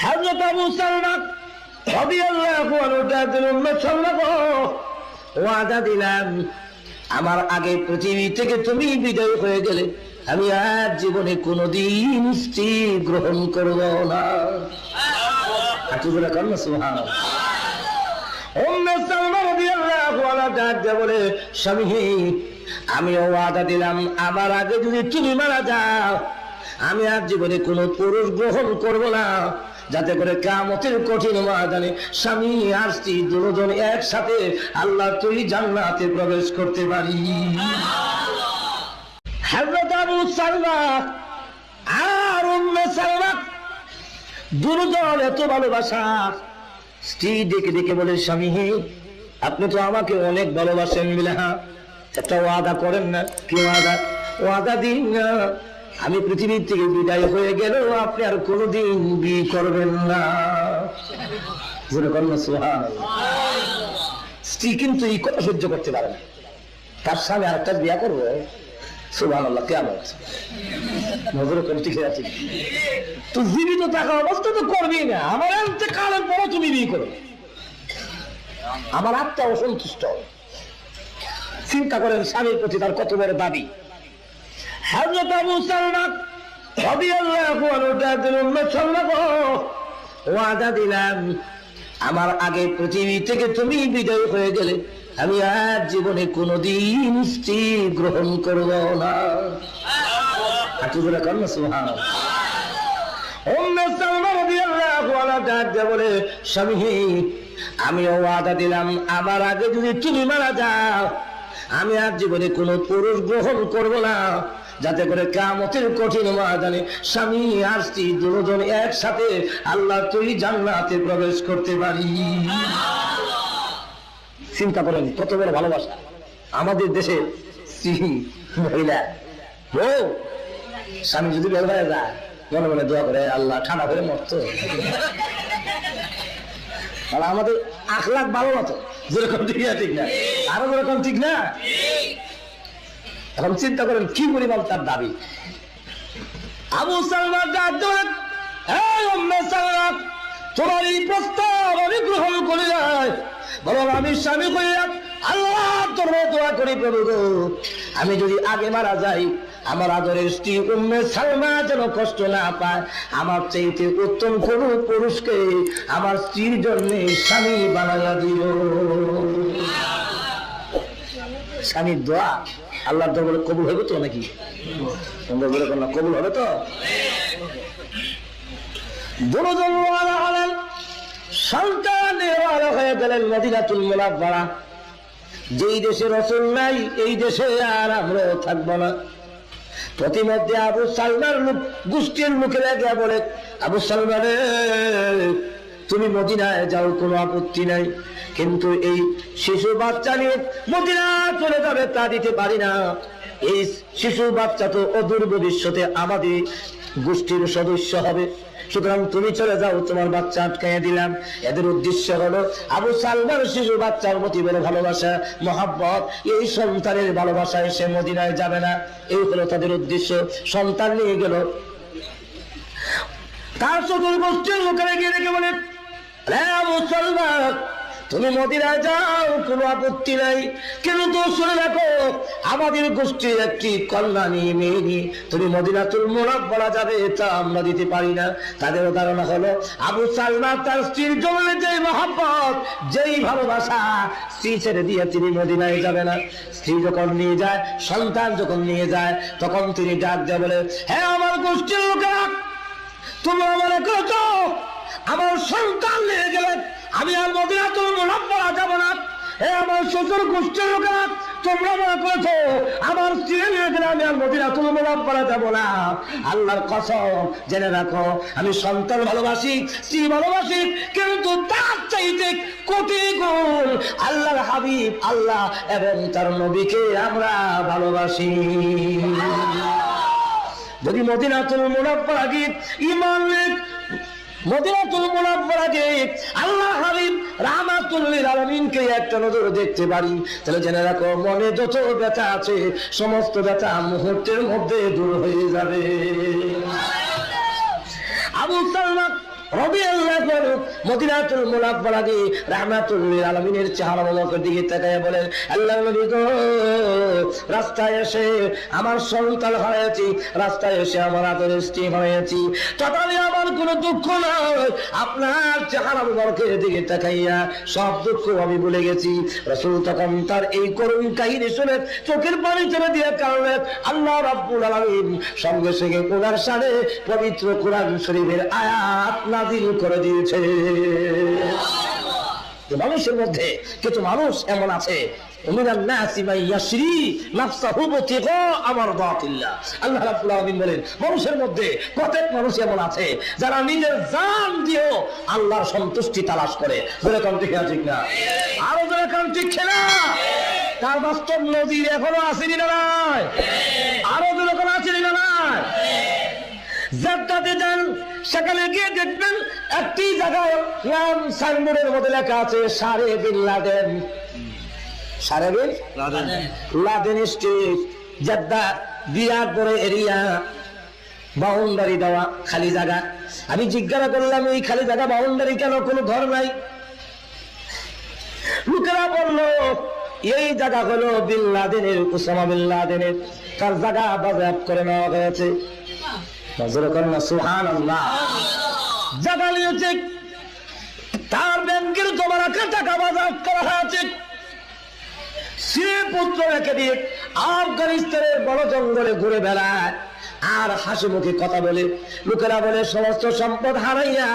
হযরত আবু সালমা রাদিয়াল্লাহু আনহু ওয়াদা দিলাম, আমার আগে পৃথিবী থেকে তুমি বিদায় হয়ে গেলে আমি আর জীবনে কোনোদিন স্ত্রী গ্রহণ করব না। সুবহানাল্লাহ। উম্মে সালমা রাদিয়াল্লাহু আনহা ডাক দিয়ে বলে, স্বামী আমি ওয়াদা দিলাম, আমার আগে যদি তুমি মারা যাও আমি আর জীবনে কোনো পুরুষ গ্রহণ করব না, যাতে করে কিয়ামতের কঠিন ময়দানে স্বামী আর স্ত্রী দুজন একসাথে আল্লাহ তুই জান্নাতে প্রবেশ করতে পারি। হযরত আবু সালমা আর উম্মে সালমা দুজন এত ভালোবাসা। স্ত্রী ডেকে ডেকে বলে, স্বামী আপনি তো আমাকে অনেক ভালোবাসেন, মিলে একটা ওয়াদা করেন না। কি ওয়াদা? ওয়াদা দিন না, আমি পৃথিবীর থেকে বিদায় হয়ে গেলেও আপনি আর কোনোদিন বিয়ে করবেন না। স্ত্রী কিন্তু এই কথা সহ্য করতে পারে না, তার স্বামী আরেকটা বিয়ে করবো। সুবহানাল্লাহ। কেমন আছে তো জীবিত থাকা অবস্থা তো করবি না, আমার কালের পরও তুমি বিয়ে করো, আমার আত্মা অসন্তুষ্ট। চিন্তা করেন স্বামীর প্রতি তার কত বড় দাবি। হযরত আবু সালমা রাদিয়াল্লাহু আনহু ওয়াদা দিলাম, আমার আগে পৃথিবী থেকে তুমি বিদায় হয়ে গেলে আমি আর জীবনে কোনোদিন স্ত্রী গ্রহণ করব না। সুবহানাল্লাহ। উম্মে সালমা রাদিয়াল্লাহু আনহা ডাক দিয়ে বলে, স্বামী আমি ওয়াদা দিলাম, আমার আগে যদি তুমি মারা যাও আমি আর জীবনে কোনো পুরুষ গ্রহণ করব না, যাতে করে কিয়ামতের কঠিন ময়দানে স্বামী আর স্ত্রী দুজন একসাথে আল্লাহ তুই জান্নাতে প্রবেশ করতে পারি। চিন্তা করেন কত বড় ভালোবাসা। আমাদের দেশে স্ত্রী মহিলা বউ স্বামী যদি বের হয়ে যায় মনে মনে দোয়া করে, আল্লাহ ঠান্ডা করে মরতো। আমাদের আখলাক ভালো মতো, যেরকম ঠিক না, ঠিক না, আরো যেরকম ঠিক না। এখন চিন্তা করেন কি পরিমাণ তার দাবি। আবু সালমা ডাক দেন, এই উম্মে সালমা তোমার এই প্রস্তাব আমি গ্রহণ করি নাই, বরং আমি স্বামী হইয়া আল্লাহ তোর দোয়া করি, প্রভু গো আমি যদি আগে মারা যাই আমার আদরের স্ত্রী উম্মে সালমা যেন কষ্ট না পায়, আমার চাইতে উত্তম কোন পুরুষকে আমার স্ত্রীর জন্য স্বামী বানাইয়া দিও। স্বামীর দোয়া আল্লাহর দরবারে কবুল হবে তো নাকি? কবুল হবে তো? দুজন ওয়ালা হলেন, সন্তান হয়ে গেলেন মদিনাতুল মুনাওয়ারা। যেই দেশে রাসূল নাই এই দেশে আর আমরা থাকবো না। প্রতিমধ্যে আবু সালমার গোষ্ঠীর লোকেরা গিয়ে বলে, আবু সালমা রে তুমি মদিনায় যাও, কোনো আপত্তি নাই, কিন্তু এই শিশু বাচ্চা নিয়ে মদিনা চলে যাবে তা দিতে পারি না। এই শিশু বাচ্চা তো অদূর ভবিষ্যতে আমাদের গোষ্ঠীর সদস্য হবে, সুতরাং তুমি চলে যাও, তোমার বাচ্চা আটকাইয়া দিলাম। এদের উদ্দেশ্য হলো আবু সালমার শিশু বাচ্চার প্রতি বড় ভালোবাসা, মহাব্বত, এই সন্তানের ভালোবাসায় সে মদিনায় যাবে না, এই হলো তাদের উদ্দেশ্য। সন্তান নিয়ে গেল, তার চতুর গোষ্ঠীর লোকেরা গিয়ে রেখে বলে, আবু সালমা তুমি মদিনায় যাও, কোনো আপত্তি নাই, কিন্তু শুনে রাখো আমাদের গোষ্ঠীর একটি কন্যা নিয়ে মেয়ে নিয়ে তুমি মদিনাতুল মুনাওয়ারা যাবে, তা আমরা দিতে পারি না। তাদের ধারণা হলো আবু সালমা তার স্ত্রীর জন্য যেই মহব্বত, যেই ভালোবাসা, স্ত্রী ছেড়ে দিয়ে তিনি মদিনায় যাবে না। স্ত্রী যখন নিয়ে যায়, সন্তান যখন নিয়ে যায়, তখন তিনি ডাক দিয়ে বলে, হ্যাঁ আমার গোষ্ঠীর লোকেরা তুমি মনে করছো আমার সন্তান নিয়ে গেলে আমি আর মদিনাতুল মুনাওয়ারা যাব না? আমার শ্বশুর গোষ্ঠীর লোকেরা তোমরা মনে করেছো আমার স্ত্রী নিয়ে গেলে আমি আর মদিনাতুল মুনাওয়ারা যাব না? আল্লাহর কসম জেনে রাখো, আমি সন্তান ভালোবাসি, স্ত্রী ভালোবাসি, কিন্তু তার চাইতে কোটি গুণ আল্লাহর হাবিব আল্লাহ এবং তার নবীকে আমরা ভালোবাসি। যদি মদিনাতুল মুনাওয়ারা গিয়ে ঈমান মদিনাতুল মুনাওয়ারাকে আল্লাহ হাবিব রাহমাতুল লিল আলামিনকে একটা নজর দেখতে পারি, তাহলে জেনে রাখো মনে যত ব্যথা আছে সমস্ত ব্যথা মুহূর্তের মধ্যে দূর হয়ে যাবে। আবু সালমা রাদিয়াল্লাহু আনহু মদিনাতুল মুনাওয়ারাতে রাহমাতুল লিল আলামিনের চেহারা মোবারকের দিকে তাকিয়ে বলেন, আল্লাহর নবী গো, রাস্তায় এসে আমার সন্তান হয়েছি, রাস্তায় এসে আমার আদরের স্ত্রী হয়েছি, তথাপি আমার কোনো দুঃখ নয়। আপনার চেহারা মোবারকের দিকে তাকাইয়া সব দুঃখ আমি ভুলে গেছি। রাসূল তখন তার এই করুণ কাহিনী শুনে চোখের পানি ছেড়ে দিয়ে কারণে আল্লাহ রাব্বুল আলামিন সঙ্গে সঙ্গে ওনার শানে পবিত্র কোরআন শরীফের আয়াত নাযিল করে দিয়েছে। মানুষের মধ্যে কিছু মানুষ এমন আছে, আল্লাহ রাব্বুল আলামিন বলেন, মানুষের মধ্যে কতক মানুষ এমন আছে যারা নিজের জান দিয়েও আল্লাহর সন্তুষ্টি তালাশ করে। যেরকম ঠিক আছে না, আরো যেরকম ঠিক না, তার বাস্তব নজির এখনো আসেনি না নাই, আরো যেরকম আসেনি না নাই। জান্নাতে যান, সেখানে গিয়ে দেখবেন একটি জায়গায় নাম সাইনবোর্ডের মধ্যে লেখা আছে শারে বিন লাদেন, শারে বিন লাদেন স্ট্রিট, জেদ্দা, বিরাট বড় এরিয়া, বাউন্ডারি দেওয়া খালি জায়গা। আমি জিজ্ঞাসা করলাম, এই খালি জায়গা বাউন্ডারি কেন, কোনো ঘর নাই? লোকেরা বললো এই জায়গা হলো বিন লাদেনের, ওসামা বিন লাদেনের, তার জায়গা বাজেয়াপ্ত করে নেওয়া হয়েছে। সুবহানাল্লাহ। জায়গা নিয়েছে, তার ব্যাংকের জমা রাখা টাকা বাজেয়াপ্ত করা হয়েছে। সে পুত্র রেখে দিয়ে আফগানিস্তানের বড় জঙ্গলে ঘুরে বেড়ায় আর হাসি মুখে কথা বলে। লোকেরা বলে সমস্ত সম্পদ হারাইয়া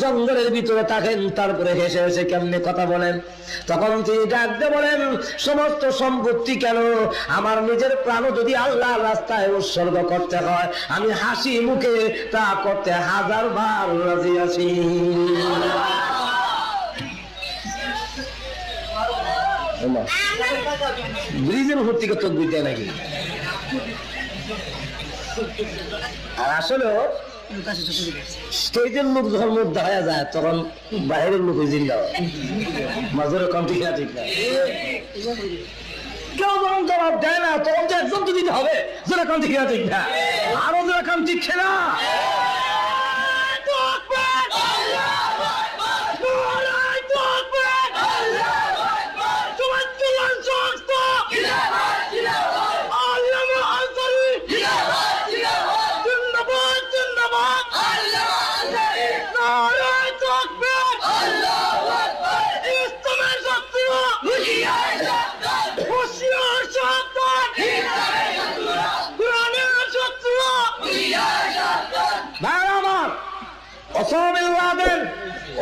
জঙ্গলের ভিতরে থাকেন, তারপরে হেসে হেসে কেমনে কথা বলেন। তখন তিনি ডাকতে বলেন, সমস্ত সম্পত্তি কেন, আমার নিজের প্রাণ যদি আল্লাহর রাস্তায় উৎসর্গ করতে হয়, আমি হাসি মুখে তা করতে 1000 বার রাজি আছি। ব্রিজের উপর থেকে চোখ বুঝতে নাকি? আর আসলে স্টেজের লোক যখন মুখ দেখা যায় তখন বাইরের লোক জিন্দা মাঝের কম ঠিক না, ঠিক না। কেউ যখন জবাব দেয় না তখন তো একদম তো দিতে হবে, যেরকম ঠিক না, ঠিক না, আরো যেরকম ঠিক না।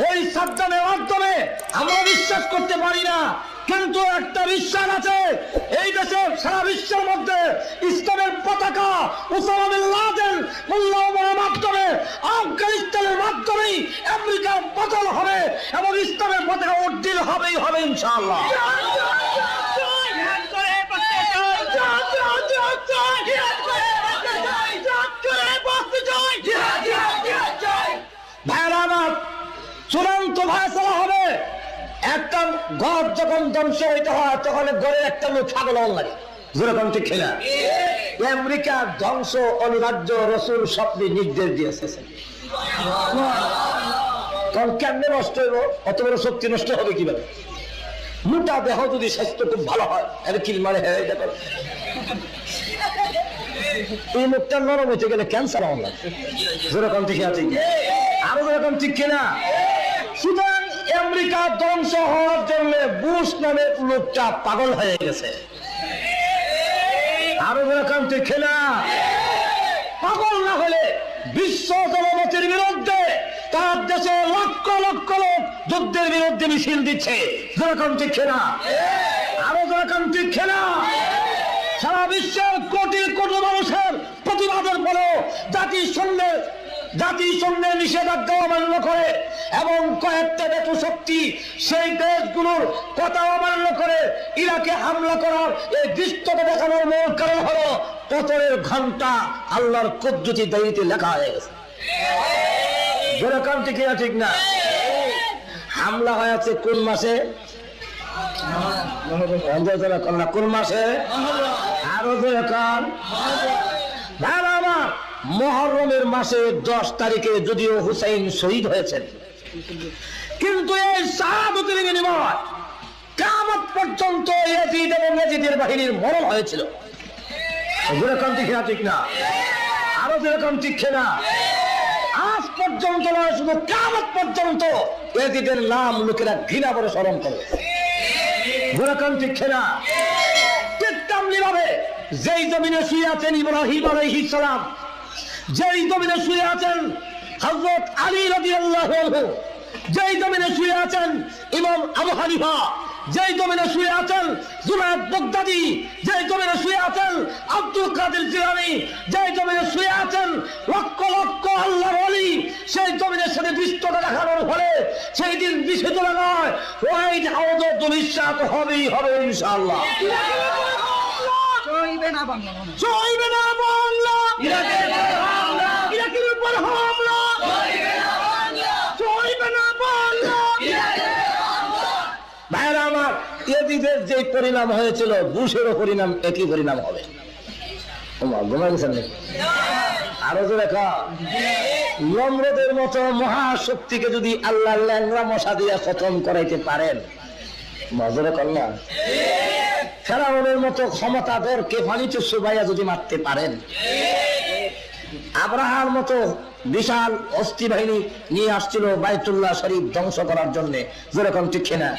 ওই সাদ্দামের মাধ্যমে আমরা বিশ্বাস করতে পারি না, কিন্তু একটা বিশ্বাস আছে, এই দেশের সারা বিশ্বের মধ্যে ইসলামের পতাকা ওসামা বিন লাদেন মোল্লার মাধ্যমে আফগানিস্তানের মাধ্যমেই আমেরিকার পতন হবে এবং ইসলামের পতাকা উড্ডীন হবেই হবে ইনশাআল্লাহ। চূড়ান্ত ফয়সালা হবে। একটা ঘর যখন ধ্বংস হইতে হয় তখন ঘরে একটা লোক ছাগল লাগে, যেরকম ঠিক না। আমেরিকার ধ্বংস অনিবার্য, রাসূল স্বপ্নে নির্দেশ দিয়েছে। তখন কেমনে নষ্ট হইব? অত বড় শক্তি নষ্ট হবে কিভাবে? মোটা দেহ যদি স্বাস্থ্য খুব ভালো হয়, এটা কিল মারে হ্যাঁ দেখো, এই মুখটা নরম হইতে গেলে ক্যান্সার হওয়ার লাগে, যেরকম ঠিক আছে, আরো যেরকম ঠিক কিনা। সুতরাং আমেরিকা ধ্বংস হওয়ার জন্য বুশ নামের লোকটা পাগল হয়ে গেছে, আরো যেরকম ঠিক না। পাগল না হলে বিশ্ব জনমতের বিরুদ্ধে তার দেশে লক্ষ লক্ষ লোক যুদ্ধের বিরুদ্ধে মিছিল দিচ্ছে, যেরকম ঠিক না, আরো যেরকম ঠিক না। সারা বিশ্বের কোটি কোটি মানুষের প্রতিবাদের পরেও জাতিসংঘের নিষেধাজ্ঞা অমান্য করে এবং কয়েকটা নেতৃ শক্তি সেই দেশগুলোর কথা অমান্য করে ইরাকে হামলা করার এই দৃশ্যটা দেখানোর মূল কারণ হলো পতনের ঘন্টা আল্লাহর কুদরতি দায়িত্বে লেখা হয়ে গেছে, যেরকম ঠিক না, ঠিক না। হামলা হয়েছে কোন মাসে? কোন মাসে? আরো যেরকম মুহররমের মাসে 10 তারিখে যদিও হুসাইন শহীদ হয়েছেন, কিন্তু এই শাহাদাতের বিনিময় কিয়ামত পর্যন্ত ইয়াজিদ এবং ইয়াজিদের বাহিনীর মরণ হয়েছিল। যেরকম ঠিক না, ঠিক না, আরো যেরকম ঠিক না, আজ পর্যন্ত নয়, শুধু কিয়ামত পর্যন্ত ইয়াজিদের নাম লোকেরা ঘৃণা করে স্মরণ করে। যেরকম ঠিক না, ঠিক তেমনি ভাবে যেই জমিনে শুয়ে আছেন ইব্রাহিম আলাইহিস সালাম, যেই জমিনে শুয়ে আছেন হযরত আলী রাদিয়াল্লাহু আনহু, যেই জমিনে শুয়ে আছেন ইমাম আবু হানিফা, যেই জমিনে শুয়ে আছেন জুনায়েদ বাগদাদি, যেই জমিনে শুয়ে আছেন আব্দুল কাদের জিলানী, যেই জমিনে শুয়ে আছেন লক্ষ লক্ষ আল্লাহর ওলি, সেই জমিনের সাথে বিস্তটা দেখানোর ফলে সেই দিন বিশুদ্ধ নয়, ওই আওয়াজ বিশ্বাস হবেই হবে ইনশাআল্লাহ। চলবে না বাংলা, চলবে না বাংলা, ইরাকের উপর হামলা, চলবে না বাংলা। ভাইরা আমার, ইয়াজিদের যে পরিণাম হয়েছিল বুশেরও পরিণাম একই পরিণাম হবে। ঘুমাই গেছেন নাকি? আরো জোরে খা। নমরুদের মতো মহাশক্তিকে যদি আল্লাহ ল্যাংরা মশা দিয়ে খতম করাইতে পারেন, মজরে কন্যা ফেরাউনের মতো ক্ষমতাধরকে পানিতে চুবাইয়া যদি মারতে পারেন, আব্রাহার মতো বিশাল অস্তি বাহিনী নিয়ে আসছিল বাইতুল্লাহ শরীফ ধ্বংস করার জন্য, যেরকম ঠিক না,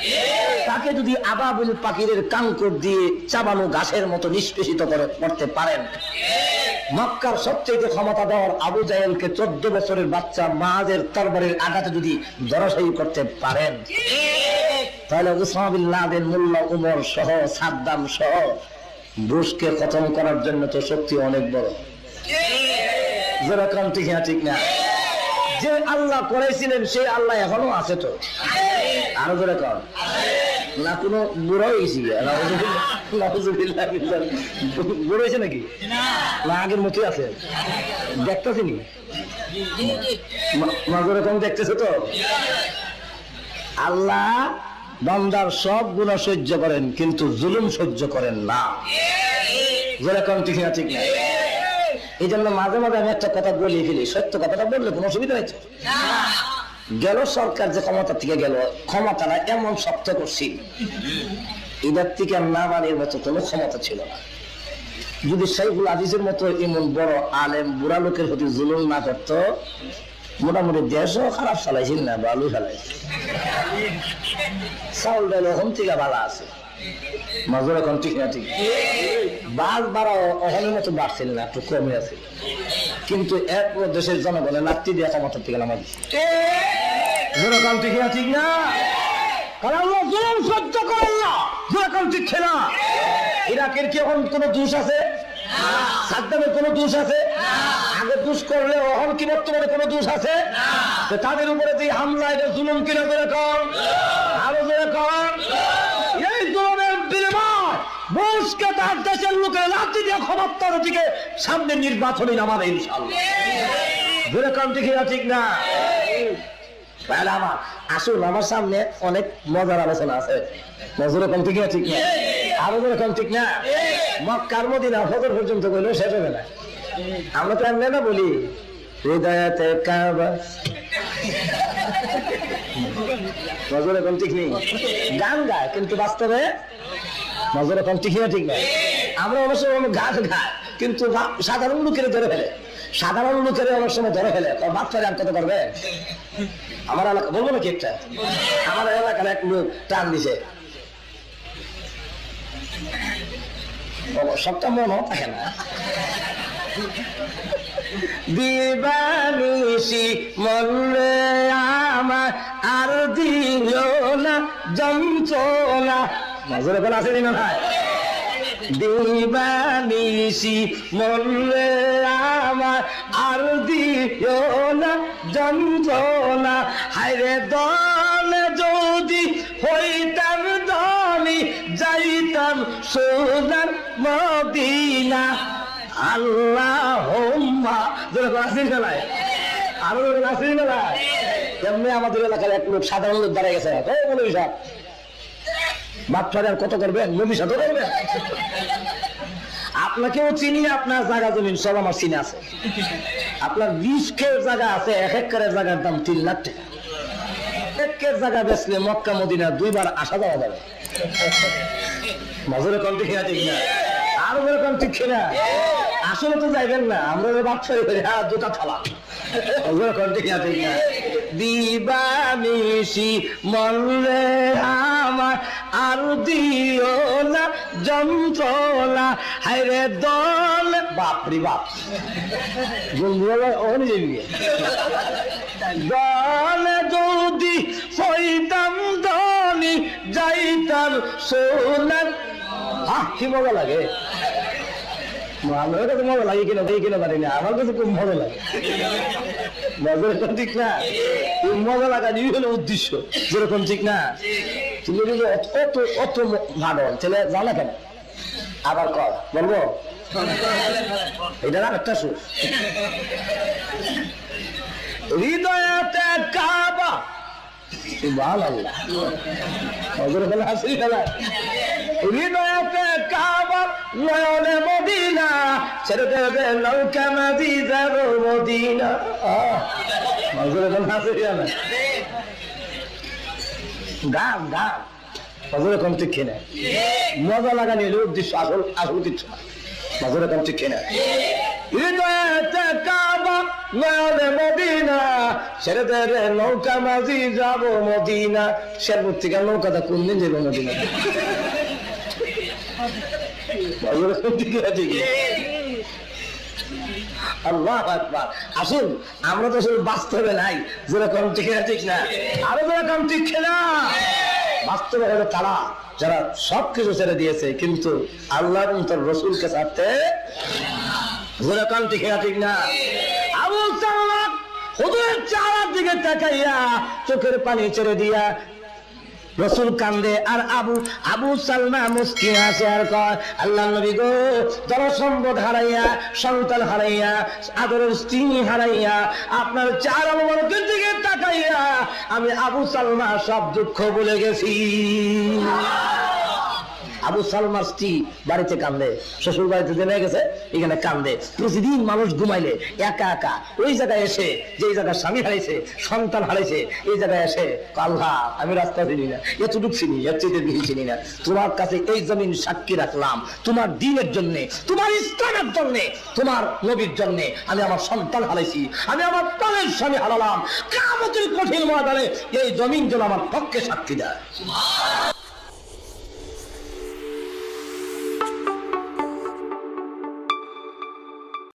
তাকে যদি আবাবুল পাখিরের কাঙ্কুর দিয়ে চাবানো ঘাসের মতো নিষ্পেষিত করতে পারেন, মক্কার সবচেয়ে ক্ষমতাধর আবু জাহেলকে 14 বছরের বাচ্চা মাহাজের তরবারির আঘাতে যদি ধরাশায়ী করতে পারেন, তাহলে উসামা বিন লাদেন, মোল্লা উমর সহ সাদ্দাম সহ বুশকে খতম করার জন্য তো শক্তি অনেক বড়। যেরকম ঠিক না, ঠিক না, যে আল্লাহ করেছিলেন সেই আল্লাহ এখনো আছে তো। আরো যেরকম না, কোনো বুড়ো হয়েছি বুড়ো হয়েছে নাকি না, আগের মতোই আছে, দেখতেছি নি যেরকম দেখতেছে তো। আল্লাহ বান্দার সব গুনাহ সহ্য করেন, কিন্তু জুলুম সহ্য করেন না। যেরকম ঠিক না, ঠিক না, এই জন্য মাঝে মাঝে আমি একটা কথা বলে ফেলি, সত্য কথাটা বললে কোনো অসুবিধা হয়েছে গেল। সরকার যে ক্ষমতা থেকে গেল, ক্ষমতাটা এমন শক্ত করছি, এটার থেকে নামানের মতো কোনো ক্ষমতা ছিল না। যদি শাইখুল আজিজের মতো এমন বড় আলেম বুড়া লোকের প্রতি জুলুম না করতো, মোটামুটি দেশও খারাপ চালাইছিল না, ভালো চালাইছে। চাউল ডাল ওখান থেকে ভালো আছে, মাজুর এখন ঠিক না, ঠিক বাস বাড়া ওখানের মতো বাড়ছিল না, একটু কমে আছে, কিন্তু এক দেশের জনগণের নাতি দিয়ে ক্ষমতার থেকে নামা দিচ্ছে। যেরকম ঠিক না, ঠিক না, কারণ জুলুম সহ্য করেন না। যেরকম ঠিক না, ইরাকের কি এখন কোনো দোষ আছে? সাদ্দামের কোনো দোষ আছে? আগে দোষ করলে এখন কি বর্তমানে কোনো দোষ আছে? তাদের উপরে যে হামলা, এটা জুলুম কিনা? যেরকম আরো যেরকম এই জুলুমের বিনিময় বুশকে তার দেশের লোকের লাঠি দিয়ে ক্ষমতার দিকে সামনে নির্বাচনে নামাবে ইনশাআল্লাহ। যেরকম ঠিক না, ঠিক না, আমার আসুন, আমার সামনে অনেক মজার আলোচনা আছে। যেরকম ঠিক না, ঠিক না, আরো যেরকম ঠিক না, মক্কার মদিনা ফজর পর্যন্ত বললেও শেষ হবে না। আমরা তো এমনি না বলি হৃদয়তে কাবা, নজর এখন ঠিক নেই, গান গায় কিন্তু বাস্তবে নজর এখন ঠিক না, ঠিক না। আমরা অবশ্য গান গায় কিন্তু সাধারণ লোকের ধরে ফেলে, সাধারণ লোকের অনেক সময় ধরে ফেলে। বাচ্চা গান কত করবে? আমার এলাকা বলবো নাকি একটা, আমার এলাকার এক লোক টান দিছে, সবটা মনও থাকে না। দিবানিশি মনরে আমার আর দিল না যন্ত্রণা, নজরে বলা আছে না ভাই? দিবানিশি মনরে আমার আর দিল না যন্ত্রণা, হায়রে দলে যদি হইতাম ধনী যাইতাম সোনার মদিনা। আল্লাহুম্মা বেলায় আরো নাসির বেলায় এমনি আমাদের এলাকার এক লোক সাধারণ লোক দাঁড়িয়ে গেছে, নবী সাহেব বাচ্চাদের কত করবেন? নবী সাহেব করবেন? আপনাকেও চিনি, আপনার জায়গা জমিন সব আমার চিনে আছে। আপনার 20 কের জায়গা আছে, এক একরের জায়গার দাম 3 লাখ টাকা। একের জায়গা বেচলে মক্কা মদিনা 2 বার আসা যাওয়া যাবে। নজরে কম ঠিক আছে কিনা? আরো এরকম ঠিক কিনা? আসলে তো যাইবেন না, আমরা বাচ্চাই করি হ্যাঁ দুটা থালা। নজরে কম ঠিক আছে কিনা? দিবানিশি মনরে আমার আর দিও না যন্ত্রণা, হায়রে দল বাপরি বাপ বন্ধুরা ওখানে যাবি দল যদি ফইতাম ধনি যাইতাম সোনার। কি মজা লাগে, আমার কাছে মজা লাগে কিনা কিনা পারি না, আমার কাছে খুব মজা লাগে। মজা ঠিক না, মজা লাগা নিয়ে হলো উদ্দেশ্য, যেরকম ঠিক না। তুমি যদি অত অত ভালো ছেলে জানা কেন আবার কর বলবো, এটা না একটা সুর। হৃদয়তে কাবা সুবহানাল্লাহ, হযরত বলে আসি খেলা। হৃদয়তে কাবা নয়নে মদিনা, ছেড়ে দেবে নৌকা নদী যাব মদিনা। হযরত বলে আসি খেলা গান গান, হযরত কোন ঠিক কিনা? মজা লাগানি হলো উদ্দেশ্য, আসল আসল কিছু না। হযরত কোন ঠিক কিনা? হৃদয়তে কাবা নয়নে মদিনা, ছেড়ে দেবে নৌকা মাঝি যাব মদিনা। শেরপুর থেকে নৌকাটা কোন দিন যাবো মদিনা? আল্লাহু আকবার। আসুন আমরা তো শুধু বাস্তবে নাই, যেরকম ঠিক ঠিক না, আরো যেরকম ঠিক না। বাস্তবে হলো তারা যারা সবকিছু ছেড়ে দিয়েছে, কিন্তু আল্লাহ এবং তার রসুলকে ছাড়তে যেরকম ঠিক ঠিক না। আবু সালমা হুজুরের চেহারার দিকে তাকাইয়া চোখের পানি ছেড়ে দিয়া রসুল কান্দে, আর আবু সালমা মুস্কি হাসে আর কয়, আল্লাহ নবী গো, জনসম্পদ হারাইয়া, সন্তান হারাইয়া, আদরের স্ত্রী হারাইয়া, আপনার চেহারা মোবারকের দিকে তাকাইয়া আমি আবু সালমা সব দুঃখ ভুলে গেছি। আবু সালমার স্ত্রী বাড়িতে কান্দে, শ্বশুর বাড়িতে জেনে গেছে, এখানে কান্দে। প্রতিদিন মানুষ ঘুমাইলে একা একা ওই জায়গায় এসে, যেই জায়গায় স্বামী হারাইছে, সন্তান হারাইছে, এই জায়গায় এসে আল্লাহ আমি রাস্তা চিনি না, এতটুকু চিনি, এর চেয়ে বেশি চিনি না। তোমার কাছে এই জমিন সাক্ষী রাখলাম, তোমার দ্বীনের জন্যে, তোমার ইসলামের জন্যে, তোমার নবীর জন্যে আমি আমার সন্তান হারাইছি, আমি আমার প্রাণের স্বামী হারালাম। কিয়ামতের কঠিন ময়দানে এই জমিন যেন আমার পক্ষে সাক্ষী দেয়।